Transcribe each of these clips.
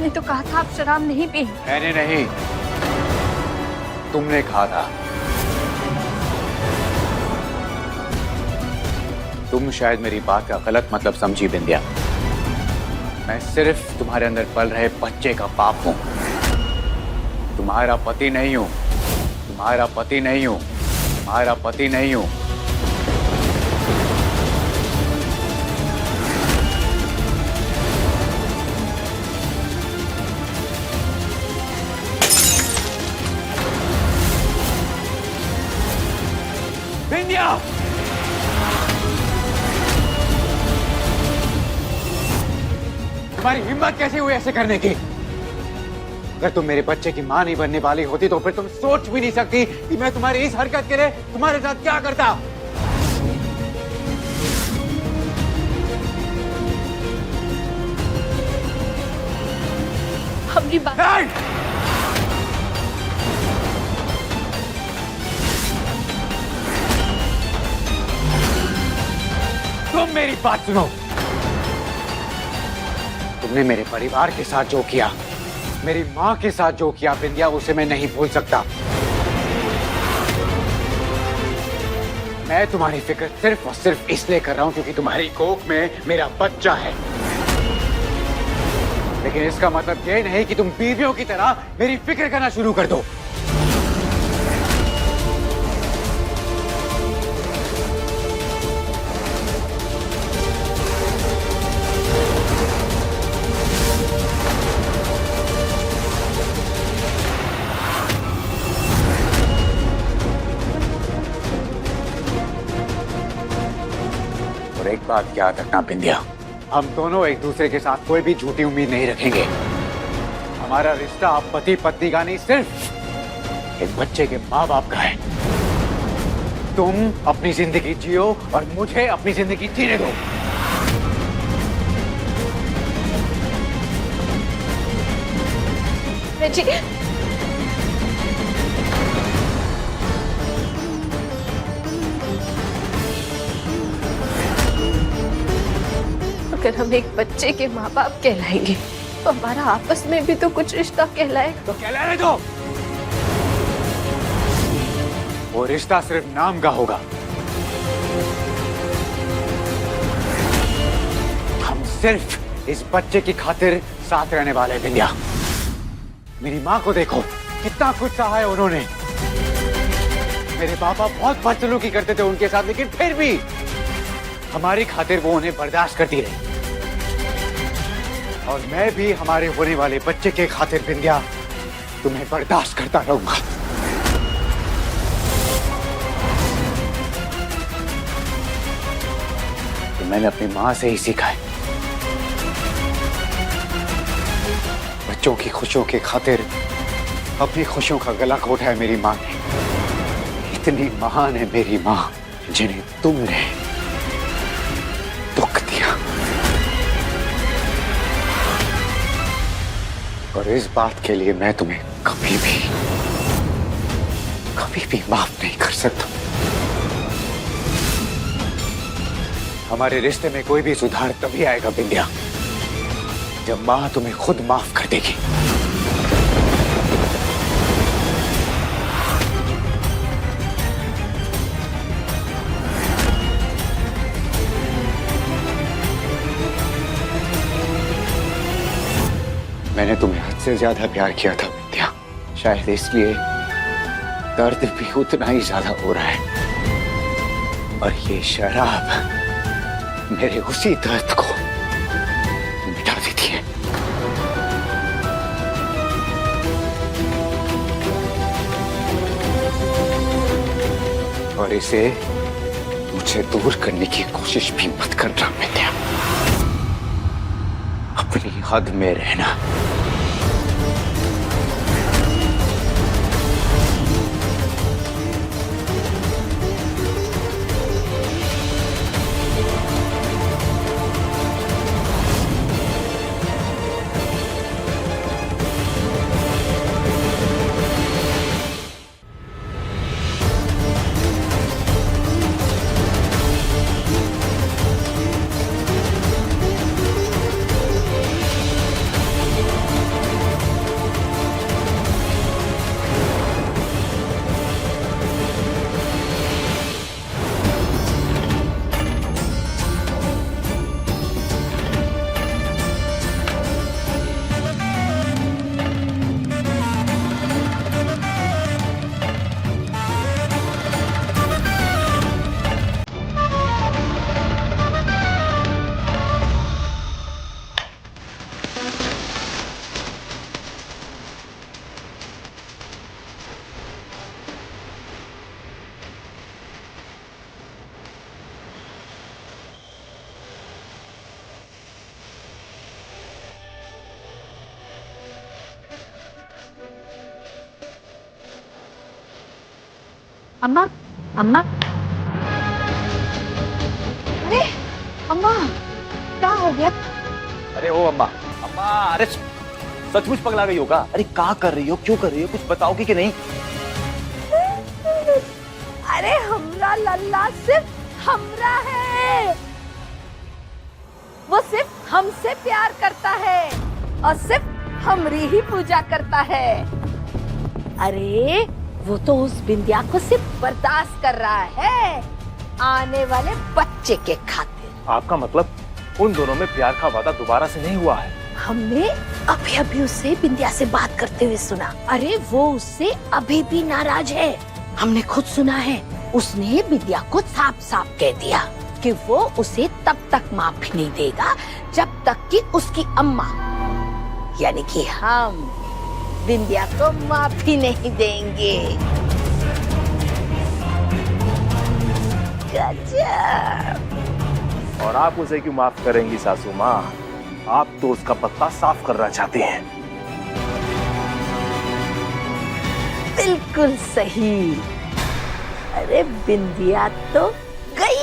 आपने तो कहा था आप शराब नहीं पी। मैंने नहीं, तुमने कहा था। तुम शायद मेरी बात का गलत मतलब समझी बिंदिया। मैं सिर्फ तुम्हारे अंदर पल रहे बच्चे का बाप हूं, तुम्हारा पति नहीं हूं, तुम्हारा पति नहीं हूं, तुम्हारा पति नहीं हूं। बिंदिया, तुम्हारी हिम्मत कैसे हुई ऐसे करने की? अगर तुम मेरे बच्चे की मां नहीं बनने वाली होती तो फिर तुम सोच भी नहीं सकती कि मैं तुम्हारी इस हरकत के लिए तुम्हारे साथ क्या करता। हमारी बात तुम मेरी बात सुनो। तुमने मेरे परिवार के साथ जो किया, मेरी माँ के साथ जो किया बिंदिया, उसे मैं नहीं भूल सकता। मैं तुम्हारी फिक्र सिर्फ और सिर्फ इसलिए कर रहा हूं क्योंकि तुम्हारी कोख में मेरा बच्चा है। लेकिन इसका मतलब ये नहीं कि तुम बीवियों की तरह मेरी फिक्र करना शुरू कर दो। और एक बात याद रखना बिंदिया, हम दोनों एक दूसरे के साथ कोई भी झूठी उम्मीद नहीं रखेंगे। हमारा रिश्ता अब पति पत्नी का नहीं, सिर्फ एक बच्चे के माँ बाप का है। तुम अपनी जिंदगी जियो और मुझे अपनी जिंदगी जीने दो। जी, अगर हम एक बच्चे के माँ बाप कहलाएंगे तो हमारा आपस में भी तो कुछ रिश्ता कहलाएगा। तो कहलाने दो। वो रिश्ता सिर्फ नाम का होगा। हम सिर्फ इस बच्चे की खातिर साथ रहने वाले हैं बिंदिया। मेरी माँ को देखो, कितना कुछ सहा है उन्होंने। मेरे पापा बहुत बदसलूकी करते थे उनके साथ, लेकिन फिर भी हमारी खातिर वो उन्हें बर्दाश्त करती रही। और मैं भी हमारे होने वाले बच्चे के खातिर बिंदिया तुम्हें बर्दाश्त करता रहूंगा। तो मैंने अपनी माँ से ही सीखा है। बच्चों की खुशियों के खातिर अपनी खुशियों का गला घोटा है मेरी माँ ने। इतनी महान है मेरी माँ जिन्हें तुमने दुख दिया। और इस बात के लिए मैं तुम्हें कभी भी माफ नहीं कर सकता। हमारे रिश्ते में कोई भी सुधार तभी आएगा बिंदिया जब माँ तुम्हें खुद माफ कर देगी। मैंने तुम्हें हद से ज्यादा प्यार किया था बिंदिया, शायद इसलिए दर्द भी उतना ही ज्यादा हो रहा है। और ये शराब मेरे उसी दर्द को मिटा देती है। और इसे मुझे दूर करने की कोशिश भी मत करना बिंदिया। अपनी हद में रहना। अम्मा, अम्मा, अरे अम्मा, क्या हो गया? अरे ओ अम्मा, अम्मा, अरे सचमुच पगला गई होगा। अरे क्या कर रही हो, क्यों कर रही हो, कुछ बताओगी कि नहीं? अरे हमरा लल्ला सिर्फ हमरा है। वो सिर्फ हमसे प्यार करता है और सिर्फ हमरी ही पूजा करता है। अरे वो तो उस बिंदिया को सिर्फ बर्दाश्त कर रहा है आने वाले बच्चे के खातिर। आपका मतलब उन दोनों में प्यार का वादा दोबारा से नहीं हुआ है? हमने अभी अभी उससे बिंदिया से बात करते हुए सुना। अरे वो उससे अभी भी नाराज है। हमने खुद सुना है। उसने बिंदिया को साफ साफ कह दिया कि वो उसे तब तक माफी नहीं देगा जब तक कि उसकी अम्मा यानी कि हम बिंदिया को माफी नहीं देंगे। गजब। और आप उसे क्यों माफ करेंगी सासू माँ? आप तो उसका पत्ता साफ करना चाहती हैं। बिल्कुल सही। अरे बिंदिया तो गई।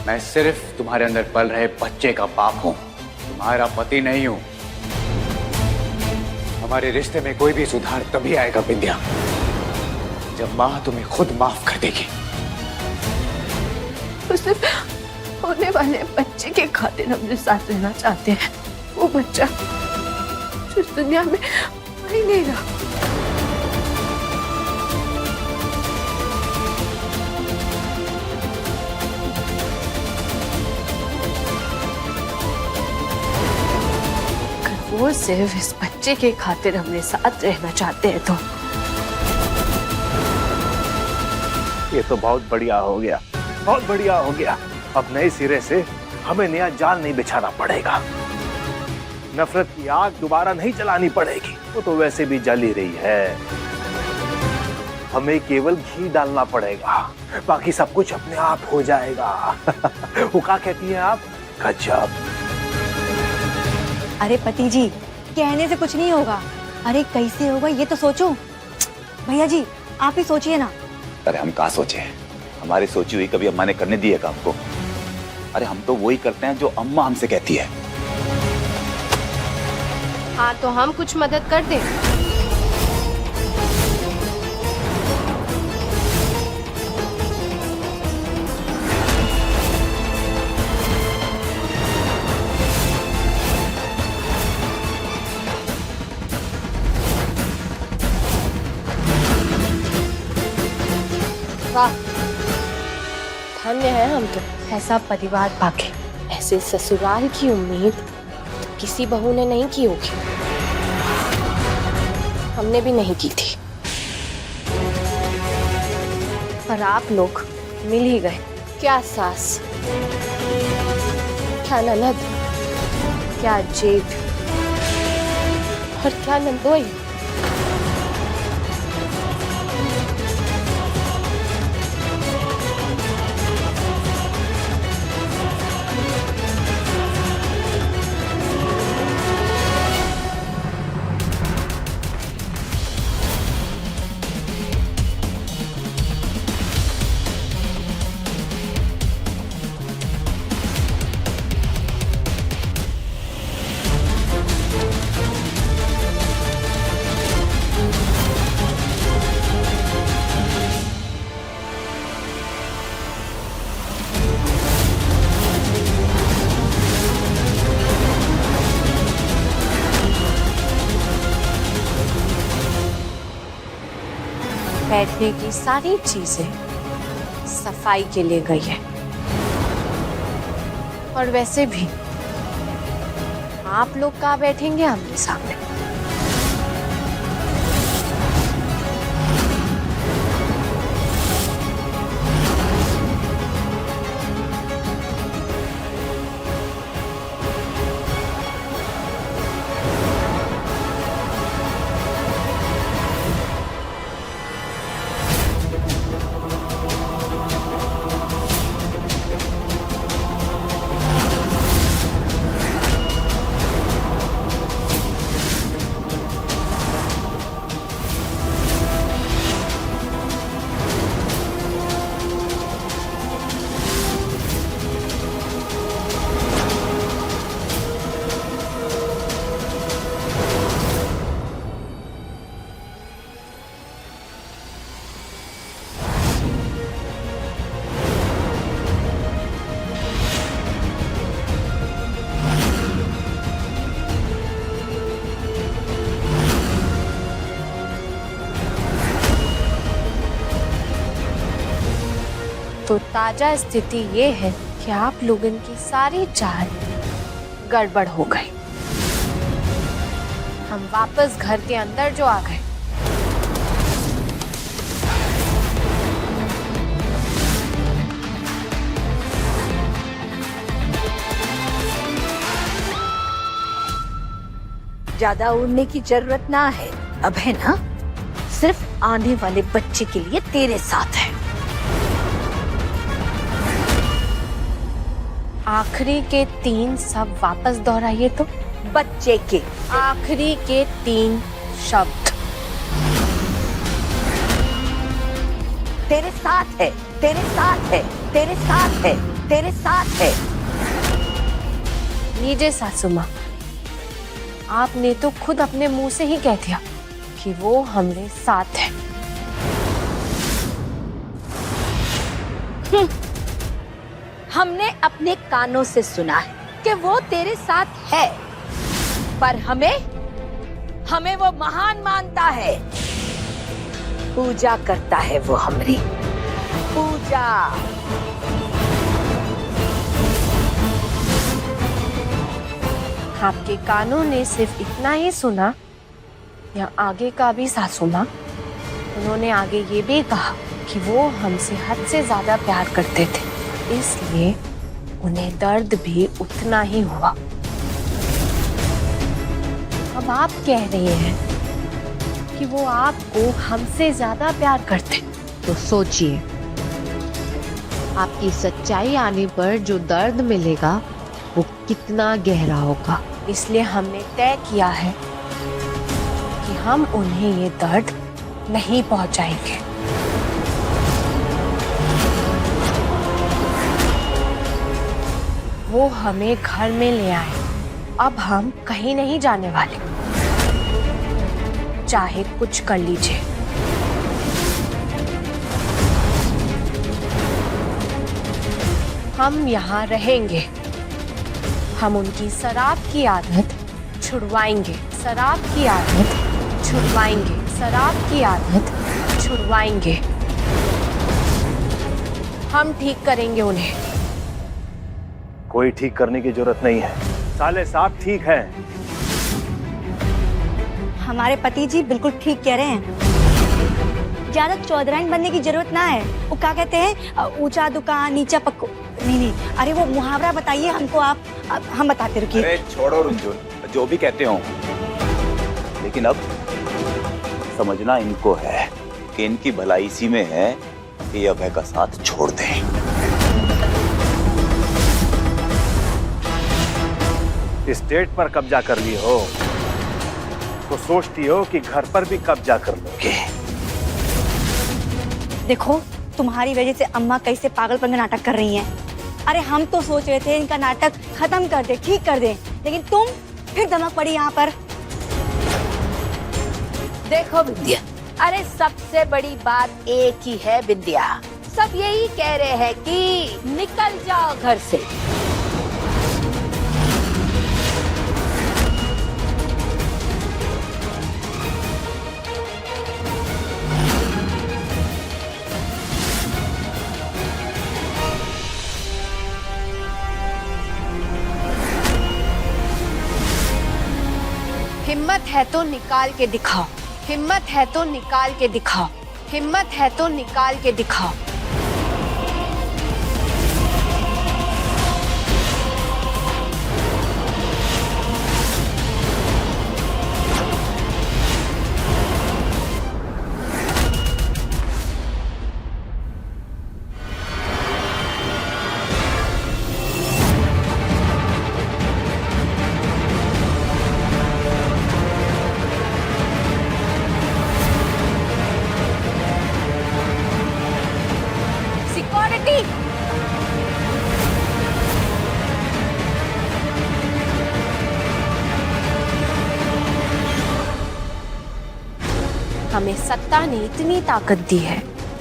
मैं सिर्फ तुम्हारे अंदर पल रहे बच्चे का बाप हूं, तुम्हारा पति नहीं हूं। हमारे रिश्ते में कोई भी सुधार तभी आएगा बिंदिया, जब माँ तुम्हें खुद माफ कर देगी। उसे होने वाले बच्चे के खातिर हमने साथ रहना चाहते हैं। वो बच्चा जो इस दुनिया में आ ही नहीं रहा। अगर वो सिर्फ इस बच्चे के खातिर हमने साथ रहना चाहते हैं तो ये तो बहुत बढ़िया हो गया, बहुत बढ़िया हो गया। अब नए सिरे से हमें नया जाल नहीं बिछाना पड़ेगा। नफरत की आग दोबारा नहीं जलानी पड़ेगी, वो तो वैसे भी जल ही रही है। हमें केवल घी डालना पड़ेगा, बाकी सब कुछ अपने आप हो जाएगा। वो क्या कहती हैं आप? गजब। अरे पति जी, कहने से कुछ नहीं होगा। अरे कैसे होगा ये तो सोचो। भैया जी आप ही सोचिए ना। अरे हम कहाँ सोचे, हमारी सोची हुई कभी अम्मा ने करने दी है काम को? अरे हम तो वही करते हैं जो अम्मा हमसे कहती है। हाँ तो हम कुछ मदद कर दें। वाह, धन्य है हम तो ऐसा परिवार पाके। ऐसे ससुराल की उम्मीद तो किसी बहू ने नहीं की होगी। हमने भी नहीं की थी। पर आप लोग मिल ही गए। क्या सास, क्या ननद, क्या जेठ और क्या नंदोई। बैठने की सारी चीजें सफाई के लिए गई है। और वैसे भी आप लोग कहाँ बैठेंगे आमने सामने? तो ताजा स्थिति ये है कि आप लोगन की सारी चाल गड़बड़ हो गई। हम वापस घर के अंदर जो आ गए, ज्यादा उड़ने की जरूरत ना है, अब है ना, सिर्फ आने वाले बच्चे के लिए तेरे साथ है। आखिरी के 3 शब्द वापस दोहराइए तो। बच्चे के आखिरी के 3 शब्द। तेरे साथ है, तेरे साथ है, तेरे साथ है, तेरे साथ है। लीजिए सासू माँ, आपने तो खुद अपने मुंह से ही कह दिया कि वो हमरे साथ है। हमने अपने कानों से सुना है कि वो तेरे साथ है, पर हमें वो महान मानता है। पूजा करता है वो हमारी पूजा। आपके कानों ने सिर्फ इतना ही सुना या आगे का भी सासू माँ? उन्होंने आगे ये भी कहा कि वो हमसे हद से ज्यादा प्यार करते थे, इसलिए उन्हें दर्द भी उतना ही हुआ। अब आप कह रहे हैं कि वो आपको हमसे ज्यादा प्यार करते, तो सोचिए, आपकी सच्चाई आने पर जो दर्द मिलेगा वो कितना गहरा होगा। इसलिए हमने तय किया है कि हम उन्हें ये दर्द नहीं पहुंचाएंगे। वो हमें घर में ले आए, अब हम कहीं नहीं जाने वाले, चाहे कुछ कर लीजिए। हम यहाँ रहेंगे, हम उनकी शराब की आदत छुड़वाएंगे, शराब की आदत छुड़वाएंगे, शराब की आदत छुड़वाएंगे। हम ठीक करेंगे उन्हें। कोई ठीक करने की जरूरत नहीं है, साले साहब ठीक है। हमारे पति जी बिल्कुल ठीक कह रहे हैं। ज्यादा चौधराइन बनने की जरूरत ना है। वो क्या कहते हैं, ऊंचा दुकान नीचा पक्को। नहीं, अरे वो मुहावरा बताइए हमको आप हम बताते रुकिए। अरे छोड़ो रुंजुन, जो भी कहते हो, लेकिन अब समझना इनको है कि इनकी भलाई इसी में है कि अभय का साथ छोड़ दें। स्टेट पर कब्जा कर ली हो तो सोचती हो कि घर पर भी कब्जा कर लोगे। देखो, तुम्हारी वजह से अम्मा कैसे पागलपन का नाटक कर रही हैं। अरे हम तो सोच रहे थे इनका नाटक खत्म कर दे, ठीक कर दे, लेकिन तुम फिर दमक पड़ी यहाँ पर। देखो बिंदिया, अरे सबसे बड़ी बात एक ही है बिंदिया, सब यही कह रहे हैं कि निकल जाओ घर से। हिम्मत है तो निकाल के दिखाओ, हिम्मत है तो निकाल के दिखाओ, हिम्मत है तो निकाल के दिखाओ। हमें सत्ता ने इतनी ताकत दी है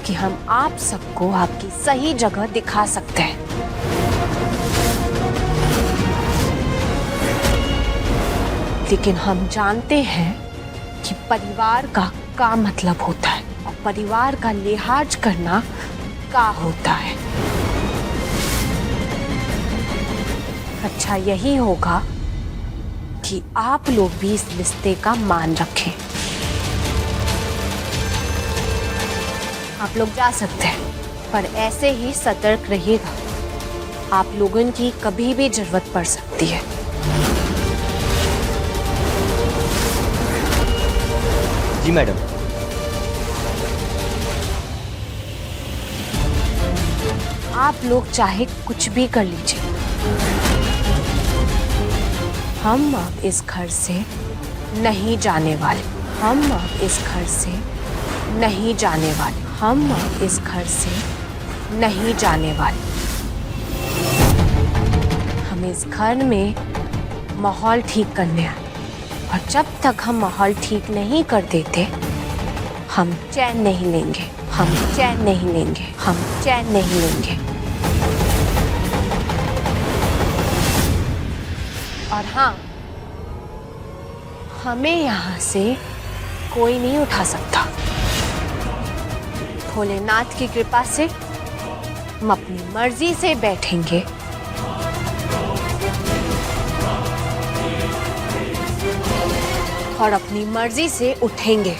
कि हम आप सबको आपकी सही जगह दिखा सकते हैं। लेकिन हम जानते हैं कि परिवार का क्या मतलब होता है और परिवार का लिहाज करना क्या होता है। अच्छा यही होगा कि आप लोग भी इस रिश्ते का मान रखें। आप लोग जा सकते हैं, पर ऐसे ही सतर्क रहिएगा। आप लोगों की कभी भी जरूरत पड़ सकती है। जी मैडम। आप लोग चाहे कुछ भी कर लीजिए, हम अब इस घर से नहीं जाने वाले। हम अब इस घर से नहीं जाने वाले। हम अब इस घर से नहीं जाने वाले। हम इस घर में माहौल ठीक करने आए, और जब तक हम माहौल ठीक नहीं कर देते, हम चैन नहीं लेंगे। हम चैन नहीं लेंगे। हम चैन नहीं लेंगे। और हाँ, हमें यहाँ से कोई नहीं उठा सकता। भोलेनाथ की कृपा से हम अपनी मर्जी से बैठेंगे और अपनी मर्जी से उठेंगे।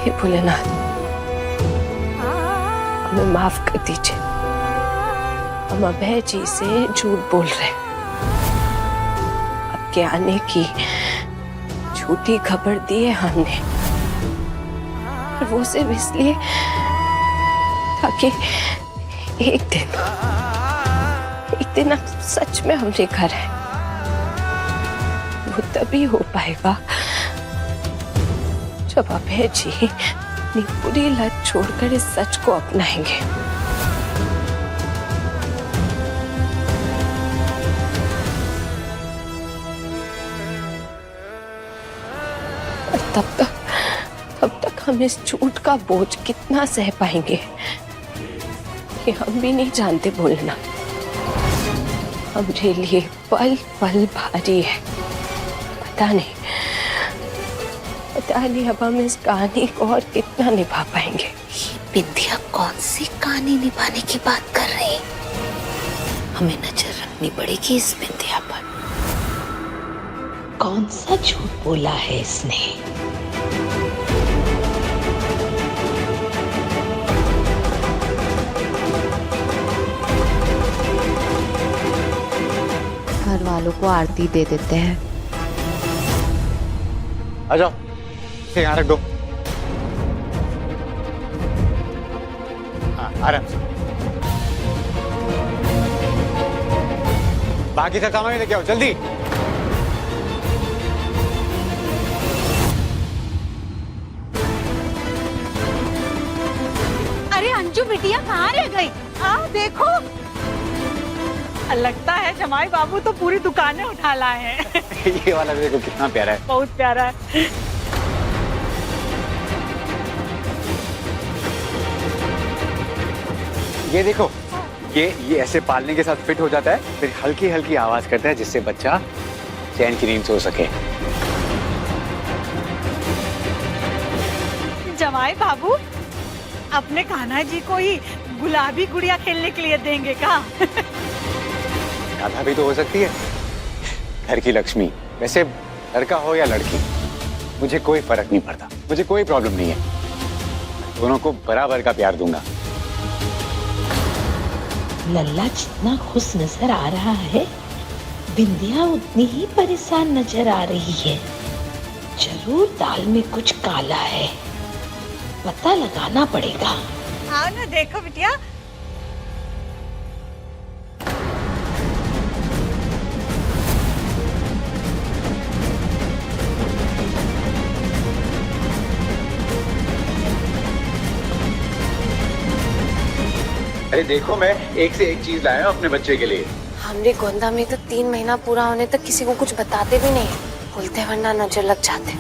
हे भोलेनाथ, हमें माफ कर दीजिए। हम अभय जी से झूठ बोल रहे हैं। आपके आने की झूठी खबर दी है हमने, और वो सिर्फ इसलिए ताकि एक दिन आप सच में हमसे घर है। वो तभी हो पाएगा जब अभय जी अपनी पूरी लत छोड़कर इस सच को अपनाएंगे। और तब तक हम इस झूठ का बोझ कितना सह पाएंगे, ये हम भी नहीं जानते। बोलना हमारे लिए पल पल भारी है। पता नहीं अब हम इस कहानी को और कितना निभा पाएंगे। ये बिंदिया कौन सी कहानी निभाने की बात कर रही? हमें नजर रखनी पड़ेगी इस बिंदिया पर। कौन सा झूठ बोला है इसने? घर वालों को आरती दे देते हैं। आ जाओ, इसे यहाँ रख दो। हाँ, आराम से। बाकी का सामान लेके आओ जल्दी। अरे अंजू बिटिया कहाँ रह गई? देखो, लगता है जमाई बाबू तो पूरी दुकानें उठा लाए हैं। ये वाला देखो कितना प्यारा है। बहुत प्यारा है। ये देखो, ये ऐसे पालने के साथ फिट हो जाता है, फिर हल्की हल्की आवाज करता है, जिससे बच्चा चैन की नींद सो सके। जमाई बाबू अपने कान्हा जी को ही गुलाबी गुड़िया खेलने के लिए देंगे क्या? राधा भी तो हो सकती है, घर की लक्ष्मी। वैसे लड़का हो या लड़की, मुझे कोई फर्क नहीं पड़ता। मुझे कोई प्रॉब्लम नहीं है। दोनों को बराबर का प्यार दूंगा। लल्ला जितना खुश नजर आ रहा है, बिंदिया उतनी ही परेशान नजर आ रही है। जरूर दाल में कुछ काला है, पता लगाना पड़ेगा। हाँ ना, देखो बिटिया, अरे देखो, मैं एक से एक चीज लाया हूँ अपने बच्चे के लिए। हमरे गोंदा में तो 3 महीना पूरा होने तक किसी को कुछ बताते भी नहीं, बोलते वरना नजर लग जाते।